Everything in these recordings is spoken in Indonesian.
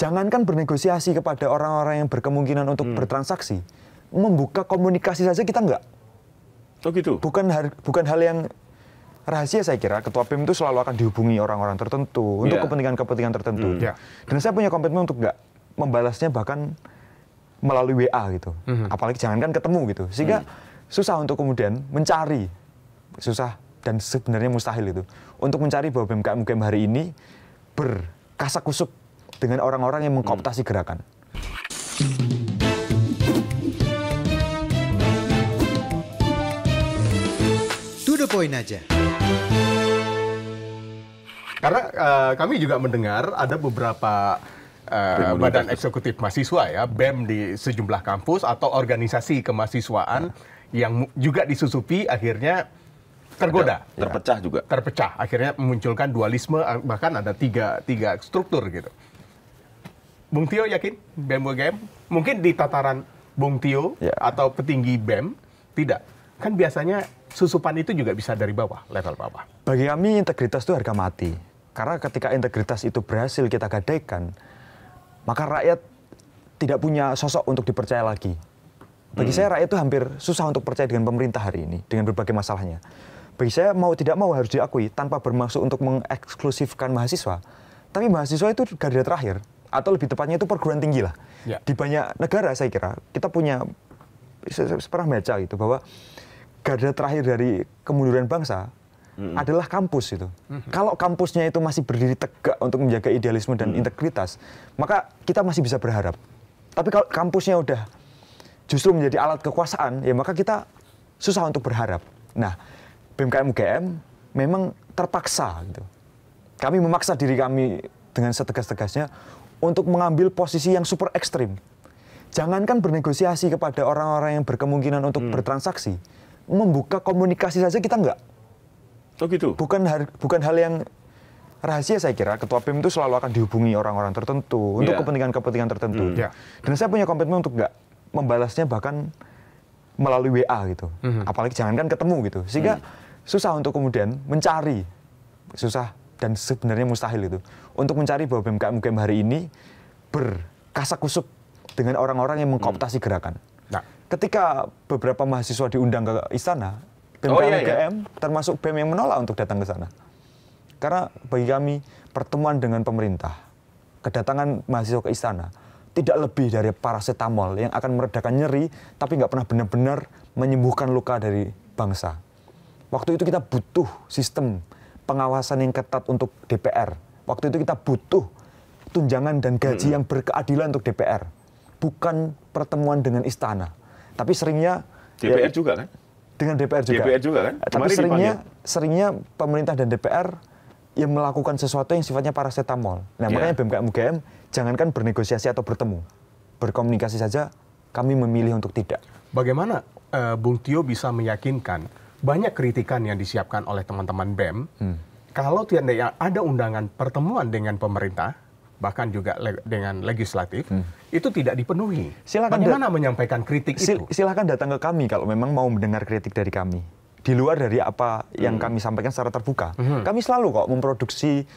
Jangankan bernegosiasi kepada orang-orang yang berkemungkinan untuk bertransaksi, membuka komunikasi saja kita enggak. Oh gitu? Bukan hal yang rahasia saya kira. Ketua BEM itu selalu akan dihubungi orang-orang tertentu untuk kepentingan-kepentingan tertentu. Dan saya punya komitmen untuk enggak membalasnya bahkan melalui WA gitu. Apalagi jangankan ketemu gitu. Sehingga susah untuk kemudian mencari, susah dan sebenarnya mustahil itu, untuk mencari bahwa BEM hari ini berkasak-kusuk dengan orang-orang yang mengkooptasi gerakan. To the point aja. Karena kami juga mendengar ada beberapa badan eksekutif mahasiswa ya, BEM di sejumlah kampus atau organisasi kemahasiswaan yang juga disusupi akhirnya tergoda. Terpecah juga. Terpecah, akhirnya memunculkan dualisme, bahkan ada tiga struktur gitu. Bung Tio yakin BEM UGM? Mungkin di tataran Bung Tio atau petinggi BEM, tidak. Kan biasanya susupan itu juga bisa dari bawah, level bawah. Bagi kami integritas itu harga mati. Karena ketika integritas itu berhasil kita gadaikan, maka rakyat tidak punya sosok untuk dipercaya lagi. Bagi saya rakyat itu hampir susah untuk percaya dengan pemerintah hari ini, dengan berbagai masalahnya. Bagi saya mau tidak mau harus diakui, tanpa bermaksud untuk mengeksklusifkan mahasiswa. Tapi mahasiswa itu garda terakhir, atau lebih tepatnya itu perguruan tinggi lah. Di banyak negara saya kira, kita punya, saya pernah baca gitu, bahwa garda terakhir dari kemunduran bangsa adalah kampus itu. Kalau kampusnya itu masih berdiri tegak untuk menjaga idealisme dan integritas, maka kita masih bisa berharap. Tapi kalau kampusnya udah justru menjadi alat kekuasaan, ya maka kita susah untuk berharap. Nah, BEM UGM memang terpaksa gitu. Kami memaksa diri kami dengan setegas-tegasnya untuk mengambil posisi yang super ekstrim. Jangankan bernegosiasi kepada orang-orang yang berkemungkinan untuk bertransaksi, membuka komunikasi saja kita enggak. Oh gitu? Bukan hal yang rahasia saya kira. Ketua BEM itu selalu akan dihubungi orang-orang tertentu untuk kepentingan-kepentingan tertentu. Dan saya punya komitmen untuk enggak membalasnya bahkan melalui WA gitu. Apalagi jangankan ketemu gitu. Sehingga susah untuk kemudian mencari, susah dan sebenarnya mustahil itu, untuk mencari bahwa BEM hari ini berkasak-kusuk dengan orang-orang yang mengkooptasi gerakan. Nah, ketika beberapa mahasiswa diundang ke istana, BEM UGM termasuk BEM yang menolak untuk datang ke sana. Karena bagi kami pertemuan dengan pemerintah, kedatangan mahasiswa ke istana tidak lebih dari paracetamol yang akan meredakan nyeri, tapi nggak pernah benar-benar menyembuhkan luka dari bangsa. Waktu itu kita butuh sistem pengawasan yang ketat untuk DPR. Waktu itu kita butuh tunjangan dan gaji yang berkeadilan untuk DPR. Bukan pertemuan dengan istana. Tapi seringnya DPR juga kan? Dengan DPR juga. DPR juga kan? Tapi seringnya pemerintah dan DPR yang melakukan sesuatu yang sifatnya paracetamol. Nah, makanya BEM UGM jangankan bernegosiasi atau bertemu, berkomunikasi saja kami memilih untuk tidak. Bagaimana Bung Tio bisa meyakinkan banyak kritikan yang disiapkan oleh teman-teman BEM, kalau tidak ada undangan pertemuan dengan pemerintah, bahkan juga dengan legislatif, itu tidak dipenuhi. Bagaimana menyampaikan kritik itu? Silakan datang ke kami kalau memang mau mendengar kritik dari kami. Di luar dari apa yang kami sampaikan secara terbuka. Kami selalu kok memproduksi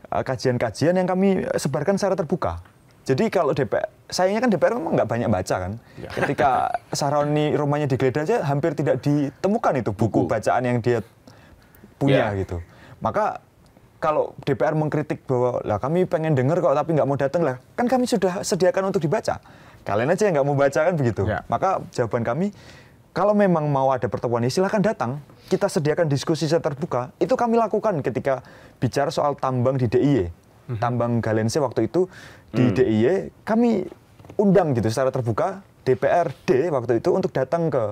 kajian-kajian yang kami sebarkan secara terbuka. Jadi kalau DPR, sayangnya kan DPR memang nggak banyak baca kan. Ketika Sahroni rumahnya digeledah aja hampir tidak ditemukan itu buku bacaan yang dia punya gitu. Maka kalau DPR mengkritik bahwa lah kami pengen denger kok tapi nggak mau datang lah, kan kami sudah sediakan untuk dibaca. Kalian aja yang nggak mau baca kan begitu. Maka jawaban kami, kalau memang mau ada pertemuan, ya silahkan datang. Kita sediakan diskusi secara terbuka. Itu kami lakukan ketika bicara soal tambang di DIY. Tambang Galense waktu itu di DIY, kami undang gitu secara terbuka DPRD waktu itu untuk datang ke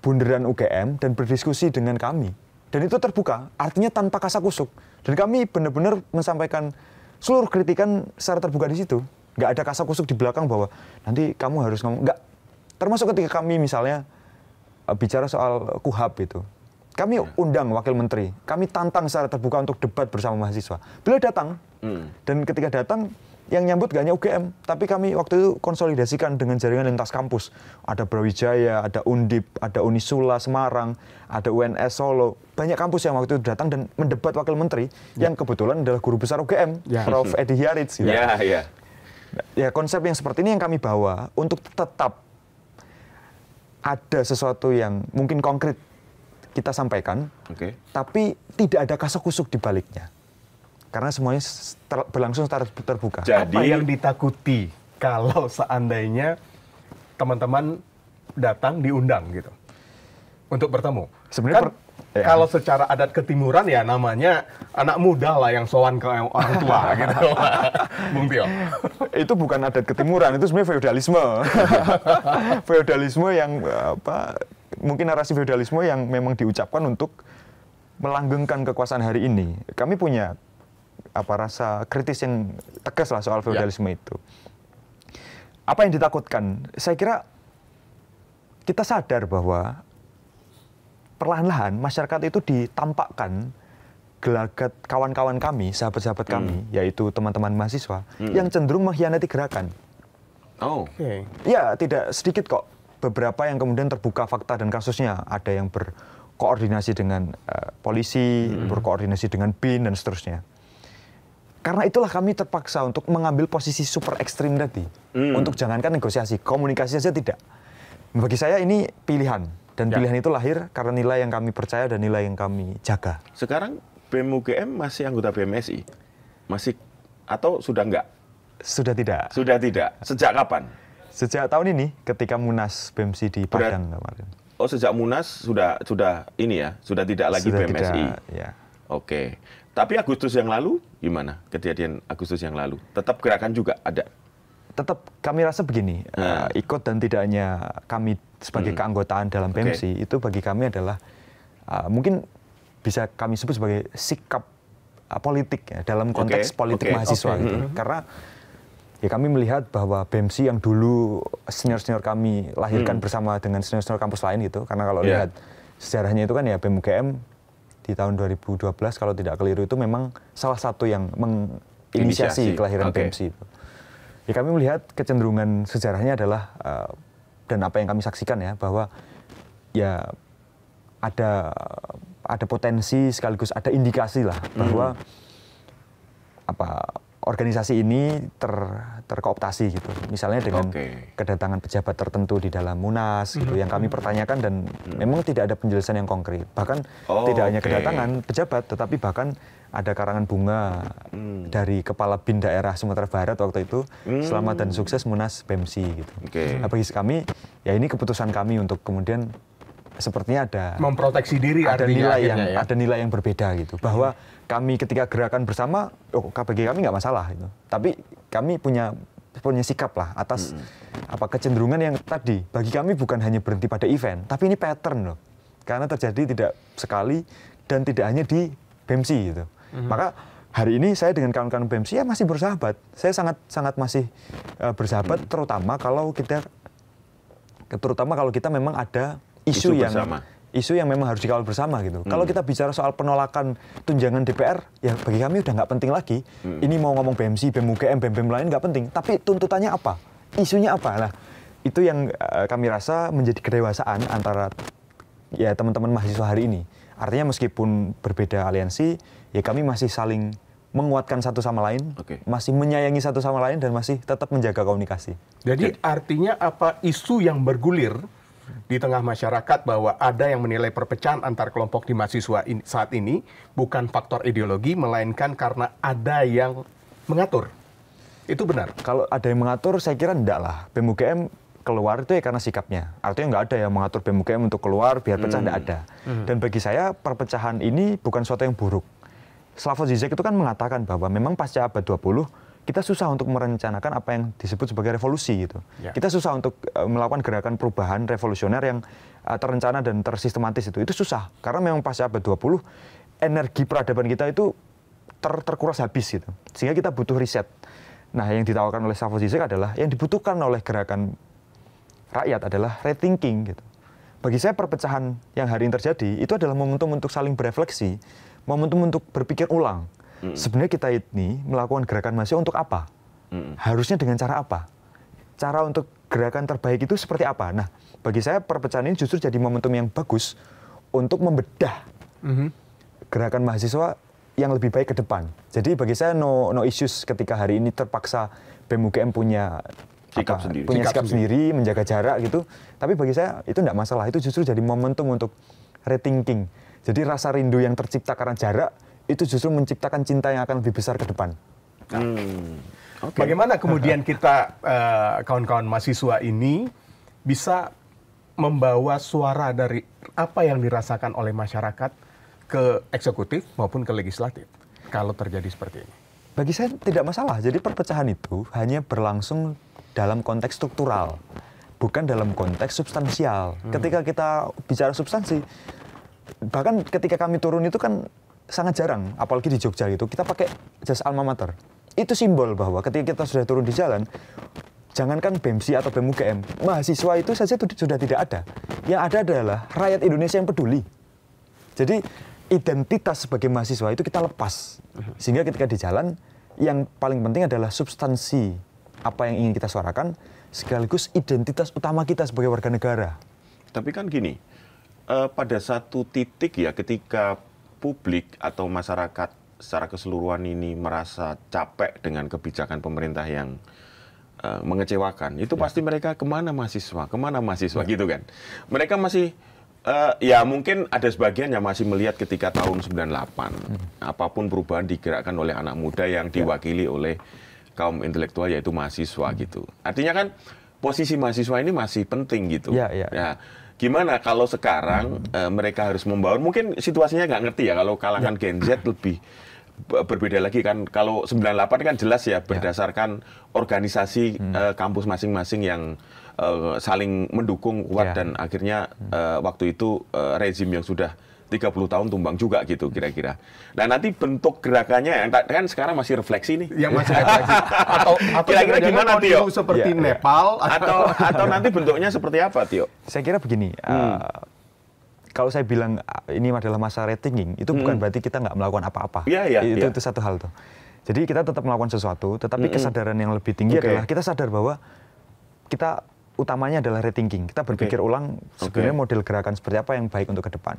bundaran UGM dan berdiskusi dengan kami. Dan itu terbuka, artinya tanpa kasak-kusuk. Dan kami benar-benar menyampaikan seluruh kritikan secara terbuka di situ. Nggak ada kasak-kusuk di belakang bahwa nanti kamu harus ngomong. Nggak. Termasuk ketika kami misalnya bicara soal KUHAP itu. Kami undang wakil menteri, kami tantang secara terbuka untuk debat bersama mahasiswa. Beliau datang, dan ketika datang, yang nyambut gak hanya UGM, tapi kami waktu itu konsolidasikan dengan jaringan lintas kampus. Ada Brawijaya, ada Undip, ada Unisula Semarang, ada UNS Solo. Banyak kampus yang waktu itu datang dan mendebat wakil menteri, yang kebetulan adalah guru besar UGM, Prof. Edi Hiaritz. Gitu. Ya konsep yang seperti ini yang kami bawa untuk tetap ada sesuatu yang mungkin konkret kita sampaikan, tapi tidak ada kasak-kusuk di baliknya. Karena semuanya berlangsung secara terbuka. Jadi, apa yang ditakuti kalau seandainya teman-teman datang diundang gitu untuk bertemu? Sebenarnya kalau secara adat ketimuran ya namanya anak muda lah yang sowan ke orang tua gitu, Bung Tio. Itu bukan adat ketimuran, itu sebenarnya feodalisme. Feodalisme yang mungkin narasi feodalisme yang memang diucapkan untuk melanggengkan kekuasaan hari ini. Kami punya rasa kritis yang tegas lah soal feodalisme itu. Apa yang ditakutkan? Saya kira kita sadar bahwa perlahan-lahan masyarakat itu ditampakkan gelagat kawan-kawan kami, sahabat-sahabat kami, yaitu teman-teman mahasiswa, yang cenderung mengkhianati gerakan. Ya, tidak sedikit kok beberapa yang kemudian terbuka fakta dan kasusnya. Ada yang berkoordinasi dengan polisi, berkoordinasi dengan BIN, dan seterusnya. Karena itulah kami terpaksa untuk mengambil posisi super ekstrim tadi. Untuk jangankan negosiasi, komunikasi saja tidak. Bagi saya ini pilihan. Dan pilihan itu lahir karena nilai yang kami percaya dan nilai yang kami jaga. Sekarang BEM UGM masih anggota BMSI? Masih atau sudah enggak? Sudah tidak. Sudah tidak. Sejak kapan? Sejak tahun ini ketika Munas BEMSI di Padang kemarin. Oh, sejak Munas sudah ini ya, sudah tidak lagi sudah BMSI. Tidak, ya. Oke. Tapi Agustus yang lalu gimana? Kejadian Agustus yang lalu. Tetap gerakan juga ada? Tetap kami rasa begini, ikut dan tidaknya kami sebagai keanggotaan dalam BEMSI itu bagi kami adalah mungkin bisa kami sebut sebagai sikap politik ya, dalam konteks politik mahasiswa gitu. Karena ya kami melihat bahwa BEMSI yang dulu senior-senior kami lahirkan bersama dengan senior-senior kampus lain gitu. Karena kalau lihat sejarahnya itu kan ya BEM UGM di tahun 2012 kalau tidak keliru itu memang salah satu yang menginisiasi kelahiran BEMSI itu. Ya kami melihat kecenderungan sejarahnya adalah dan apa yang kami saksikan ya bahwa ya ada potensi sekaligus ada indikasi lah bahwa organisasi ini terkooptasi gitu. Misalnya dengan kedatangan pejabat tertentu di dalam Munas gitu yang kami pertanyakan dan memang tidak ada penjelasan yang konkret. Bahkan tidak hanya kedatangan pejabat tetapi bahkan ada karangan bunga dari Kepala BIN daerah Sumatera Barat waktu itu, selamat dan sukses Munas BEMSI gitu. Nah, bagi kami ya ini keputusan kami untuk kemudian sepertinya ada memproteksi diri, ada nilai yang berbeda gitu. Bahwa kami ketika gerakan bersama, bagi kami nggak masalah gitu. Tapi kami punya sikap lah atas kecenderungan yang tadi bagi kami bukan hanya berhenti pada event, tapi ini pattern loh. Karena terjadi tidak sekali dan tidak hanya di BEMSI gitu. Maka hari ini saya dengan kawan-kawan BEMSI ya masih bersahabat. Saya sangat masih bersahabat terutama kalau kita memang ada isu yang memang harus dikawal bersama gitu. Kalau kita bicara soal penolakan tunjangan DPR, ya bagi kami udah nggak penting lagi. Ini mau ngomong BEMSI, BEM UGM, BEM lain nggak penting. Tapi tuntutannya apa? Isunya apa? Nah, itu yang kami rasa menjadi kedewasaan antara ya teman-teman mahasiswa hari ini. Artinya meskipun berbeda aliansi, ya kami masih saling menguatkan satu sama lain, masih menyayangi satu sama lain, dan masih tetap menjaga komunikasi. Jadi artinya apa isu yang bergulir di tengah masyarakat bahwa ada yang menilai perpecahan antar kelompok di mahasiswa saat ini bukan faktor ideologi, melainkan karena ada yang mengatur. Itu benar? Kalau ada yang mengatur, saya kira enggak lah. BEM UGM keluar itu ya karena sikapnya. Artinya nggak ada yang mengatur BEM UGM untuk keluar biar pecah, nggak ada. Dan bagi saya perpecahan ini bukan sesuatu yang buruk. Slavoj Žižek itu kan mengatakan bahwa memang pasca abad 20 kita susah untuk merencanakan apa yang disebut sebagai revolusi gitu. Kita susah untuk melakukan gerakan perubahan revolusioner yang terencana dan tersistematis itu susah. Karena memang pasca abad 20 energi peradaban kita itu terkuras habis gitu. Sehingga kita butuh riset. Nah, yang ditawarkan oleh Slavoj Žižek adalah yang dibutuhkan oleh gerakan rakyat adalah rethinking gitu. Bagi saya perpecahan yang hari ini terjadi itu adalah momentum untuk saling berefleksi, momentum untuk berpikir ulang. Sebenarnya kita ini melakukan gerakan mahasiswa untuk apa? Harusnya dengan cara apa? Cara untuk gerakan terbaik itu seperti apa? Nah, bagi saya perpecahan ini justru jadi momentum yang bagus untuk membedah gerakan mahasiswa yang lebih baik ke depan. Jadi bagi saya no issues ketika hari ini terpaksa BEM UGM punya Sikap sendiri. punya Sikap sikap sendiri, menjaga jarak gitu. Tapi bagi saya itu tidak masalah. Itu justru jadi momentum untuk rethinking. Jadi rasa rindu yang tercipta karena jarak itu justru menciptakan cinta yang akan lebih besar ke depan. Oke. Bagaimana kemudian kita kawan-kawan mahasiswa ini bisa membawa suara dari apa yang dirasakan oleh masyarakat ke eksekutif maupun ke legislatif kalau terjadi seperti ini? Bagi saya tidak masalah. Jadi perpecahan itu hanya berlangsung dalam konteks struktural, bukan dalam konteks substansial. Ketika kita bicara substansi, bahkan ketika kami turun itu kan sangat jarang, apalagi di Jogja itu, kita pakai jas alma mater. Itu simbol bahwa ketika kita sudah turun di jalan, jangankan BEMSI atau BEM UGM, mahasiswa itu saja sudah tidak ada. Yang ada adalah rakyat Indonesia yang peduli. Jadi identitas sebagai mahasiswa itu kita lepas. Sehingga ketika di jalan, yang paling penting adalah substansi apa yang ingin kita suarakan, sekaligus identitas utama kita sebagai warga negara. Tapi kan gini, pada satu titik ya ketika publik atau masyarakat secara keseluruhan ini merasa capek dengan kebijakan pemerintah yang mengecewakan, itu pasti mereka kemana mahasiswa gitu kan. Mereka masih, ya mungkin ada sebagian yang masih melihat ketika tahun 98, apapun perubahan digerakkan oleh anak muda yang diwakili oleh kaum intelektual yaitu mahasiswa gitu. Artinya kan posisi mahasiswa ini masih penting gitu. Ya, gimana kalau sekarang mereka harus membangun, mungkin situasinya nggak ngerti ya, kalau kalangan Gen Z lebih berbeda lagi kan. Kalau 98 kan jelas ya berdasarkan organisasi kampus masing-masing yang saling mendukung kuat dan akhirnya waktu itu rezim yang sudah 30 tahun tumbang juga gitu kira-kira. Nah nanti bentuk gerakannya yang kan sekarang masih refleksi nih. Yang masih refleksi. Atau kira-kira gimana Tio? Seperti Nepal atau nanti bentuknya seperti apa Tio? Saya kira begini, kalau saya bilang ini adalah masa rethinking, itu bukan berarti kita nggak melakukan apa-apa. Itu satu hal tuh. Jadi kita tetap melakukan sesuatu, tetapi kesadaran yang lebih tinggi adalah kita sadar bahwa kita utamanya adalah rethinking. Kita berpikir ulang sebenarnya model gerakan seperti apa yang baik untuk ke depan.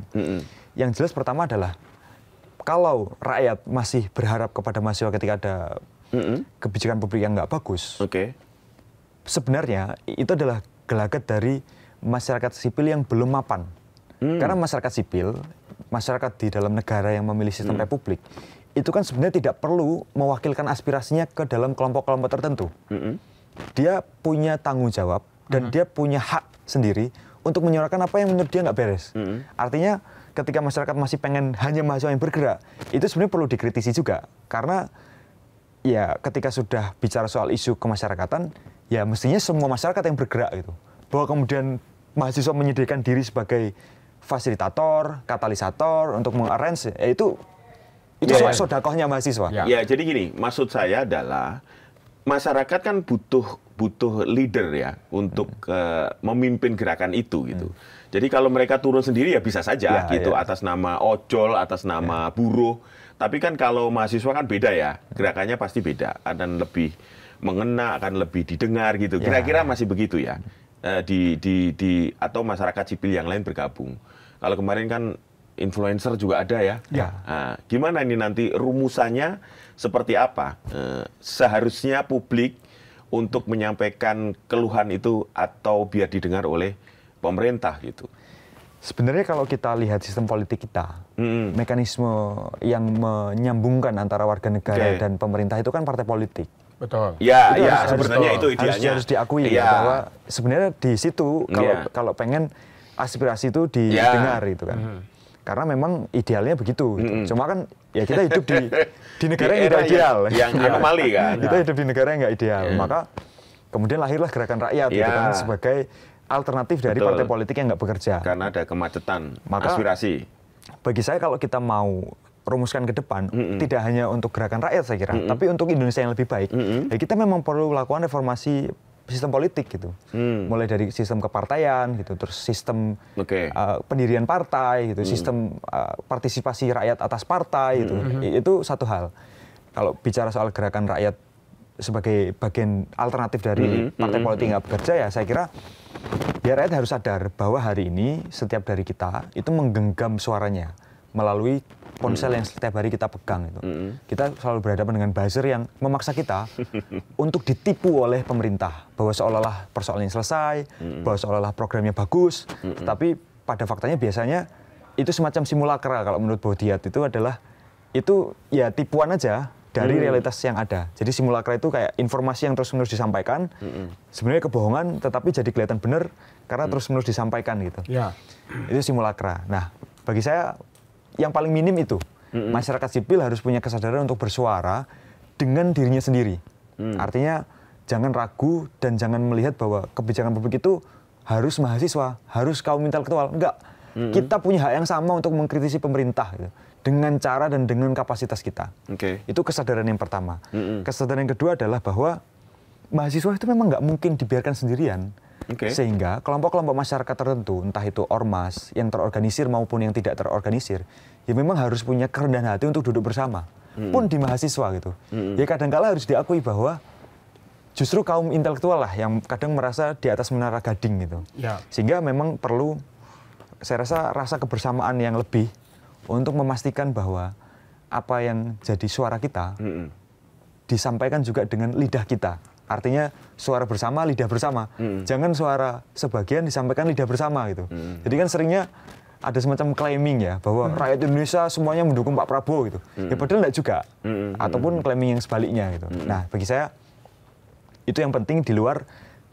Yang jelas pertama adalah kalau rakyat masih berharap kepada mahasiswa ketika ada kebijakan publik yang nggak bagus, sebenarnya itu adalah gelagat dari masyarakat sipil yang belum mapan. Karena masyarakat sipil, masyarakat di dalam negara yang memilih sistem republik, itu kan sebenarnya tidak perlu mewakilkan aspirasinya ke dalam kelompok-kelompok tertentu. Dia punya tanggung jawab dan dia punya hak sendiri untuk menyuarakan apa yang menurut dia nggak beres. Artinya ketika masyarakat masih pengen hanya mahasiswa yang bergerak, itu sebenarnya perlu dikritisi juga. Karena ya ketika sudah bicara soal isu kemasyarakatan, ya mestinya semua masyarakat yang bergerak gitu. Bahwa kemudian mahasiswa menyediakan diri sebagai fasilitator, katalisator untuk mengarrange, itu sodakohnya mahasiswa. Ya, jadi gini, maksud saya adalah masyarakat kan butuh leader ya untuk memimpin gerakan itu gitu. Jadi kalau mereka turun sendiri ya bisa saja gitu atas nama ojol, atas nama buruh. Tapi kan kalau mahasiswa kan beda ya, gerakannya pasti beda, akan lebih mengena, akan lebih didengar gitu. Kira-kira masih begitu ya. Atau masyarakat sipil yang lain bergabung. Kalau kemarin kan influencer juga ada ya. Nah, gimana ini nanti rumusannya seperti apa? Seharusnya publik untuk menyampaikan keluhan itu atau biar didengar oleh pemerintah gitu. Sebenarnya kalau kita lihat sistem politik kita, mekanisme yang menyambungkan antara warga negara dan pemerintah itu kan partai politik. Betul. Ya, sebenarnya itu idealnya. Harus diakui bahwa sebenarnya di situ kalau pengen aspirasi itu didengar itu kan. Karena memang idealnya begitu. Gitu. Cuma kan ya kita hidup di negara yang tidak ideal. Yang anomali kan. Kita hidup di negara yang nggak ideal. Maka kemudian lahirlah gerakan rakyat gitu kan sebagai alternatif dari partai politik yang nggak bekerja. Karena ada kemacetan Maka, aspirasi. Bagi saya kalau kita mau rumuskan ke depan, tidak hanya untuk gerakan rakyat saya kira, tapi untuk Indonesia yang lebih baik, ya kita memang perlu melakukan reformasi sistem politik gitu, mulai dari sistem kepartaian gitu, terus sistem pendirian partai gitu, sistem partisipasi rakyat atas partai gitu, itu satu hal. Kalau bicara soal gerakan rakyat sebagai bagian alternatif dari partai politik nggak bekerja, ya saya kira ya rakyat harus sadar bahwa hari ini setiap dari kita itu menggenggam suaranya melalui ponsel yang setiap hari kita pegang itu. Kita selalu berhadapan dengan buzzer yang memaksa kita untuk ditipu oleh pemerintah bahwa seolah-olah persoalannya selesai, bahwa seolah-olah programnya bagus, tapi pada faktanya biasanya itu semacam simulakra. Kalau menurut Baudiat itu adalah itu ya tipuan aja dari realitas yang ada. Jadi simulakra itu kayak informasi yang terus-menerus disampaikan, sebenarnya kebohongan tetapi jadi kelihatan benar karena terus-menerus disampaikan gitu. Ya. Itu simulakra. Nah, bagi saya yang paling minim itu masyarakat sipil harus punya kesadaran untuk bersuara dengan dirinya sendiri. Artinya jangan ragu dan jangan melihat bahwa kebijakan publik itu harus mahasiswa, harus kaum intelektual. Enggak. Kita punya hak yang sama untuk mengkritisi pemerintah gitu, dengan cara dan dengan kapasitas kita. Itu kesadaran yang pertama. Kesadaran yang kedua adalah bahwa mahasiswa itu memang nggak mungkin dibiarkan sendirian. Sehingga kelompok-kelompok masyarakat tertentu, entah itu ormas yang terorganisir maupun yang tidak terorganisir, ya memang harus punya kerendahan hati untuk duduk bersama. Pun di mahasiswa gitu. Ya kadang-kala harus diakui bahwa justru kaum intelektual lah yang kadang merasa di atas menara gading gitu. Sehingga memang perlu, saya rasa kebersamaan yang lebih untuk memastikan bahwa apa yang jadi suara kita disampaikan juga dengan lidah kita. Artinya suara bersama, lidah bersama. Jangan suara sebagian disampaikan lidah bersama gitu. Jadi kan seringnya ada semacam claiming ya, bahwa rakyat Indonesia semuanya mendukung Pak Prabowo gitu. Ya padahal enggak juga. Ataupun claiming yang sebaliknya gitu. Nah, bagi saya itu yang penting di luar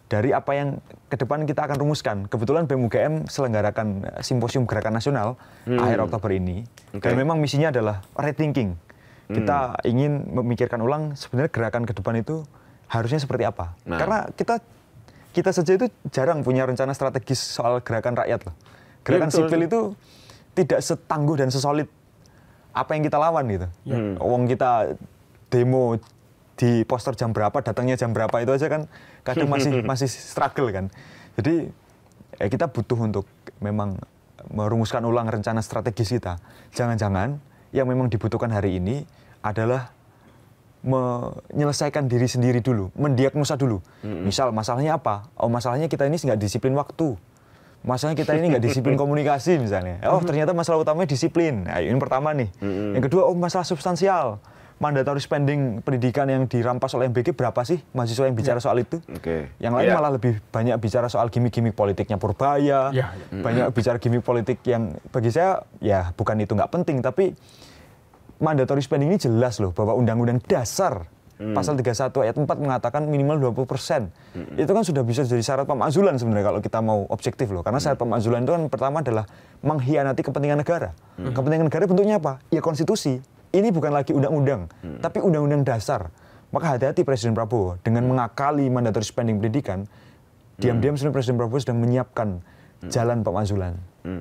dari apa yang ke depan kita akan rumuskan. Kebetulan BEM UGM selenggarakan simposium gerakan nasional akhir Oktober ini. Dan memang misinya adalah rethinking. Kita ingin memikirkan ulang sebenarnya gerakan ke depan itu harusnya seperti apa. Karena kita saja itu jarang punya rencana strategis soal gerakan rakyat loh. Gerakan sipil itu tidak setangguh dan sesolid apa yang kita lawan gitu. Wong kita demo di poster jam berapa, datangnya jam berapa, itu aja kan kadang masih struggle kan. Jadi kita butuh untuk memang merumuskan ulang rencana strategis kita. Jangan-jangan yang memang dibutuhkan hari ini adalah menyelesaikan diri sendiri dulu, mendiagnosa dulu. Misal masalahnya apa? Oh, masalahnya kita ini nggak disiplin waktu. Masalahnya kita ini nggak disiplin komunikasi misalnya. Oh, ternyata masalah utamanya disiplin. Nah, ini pertama nih. Yang kedua, oh masalah substansial. Mandatory spending pendidikan yang dirampas oleh MBG berapa sih mahasiswa yang bicara soal itu? Yang lain malah lebih banyak bicara soal gimmick-gimmick politiknya Purbaya. Banyak bicara gimmick politik yang bagi saya ya bukan itu nggak penting, tapi mandatory spending ini jelas loh bahwa Undang-Undang Dasar Pasal 31 ayat 4 mengatakan minimal 20%. Itu kan sudah bisa jadi syarat pemakzulan sebenarnya kalau kita mau objektif loh. Karena syarat pemakzulan itu kan pertama adalah mengkhianati kepentingan negara. Kepentingan negara bentuknya apa? Ya konstitusi. Ini bukan lagi undang-undang, tapi undang-undang dasar. Maka hati-hati Presiden Prabowo dengan mengakali mandatory spending pendidikan. Diam-diam sebenarnya Presiden Prabowo sedang menyiapkan jalan pemakzulan.